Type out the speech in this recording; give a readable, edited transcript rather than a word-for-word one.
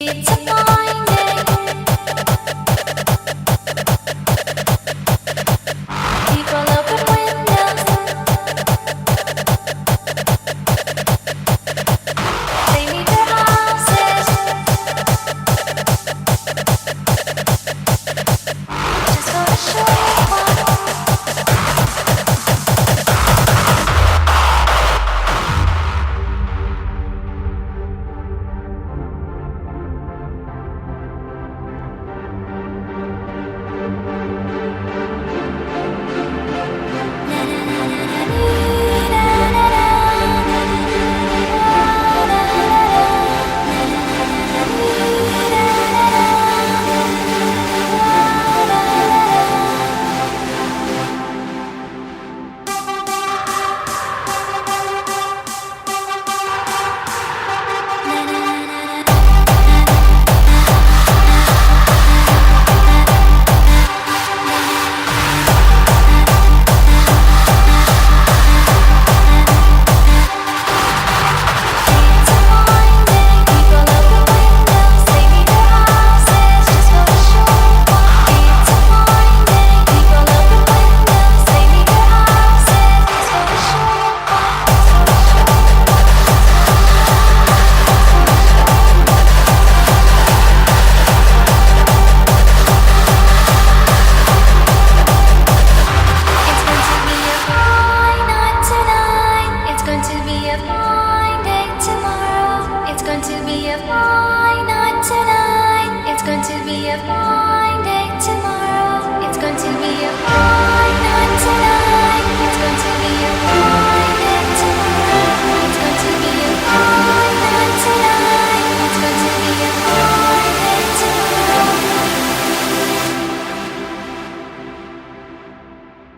It's a fine day. People open windows. They leave their houses just for a short while. It's going to be a fine day tomorrow. It's going to be a fine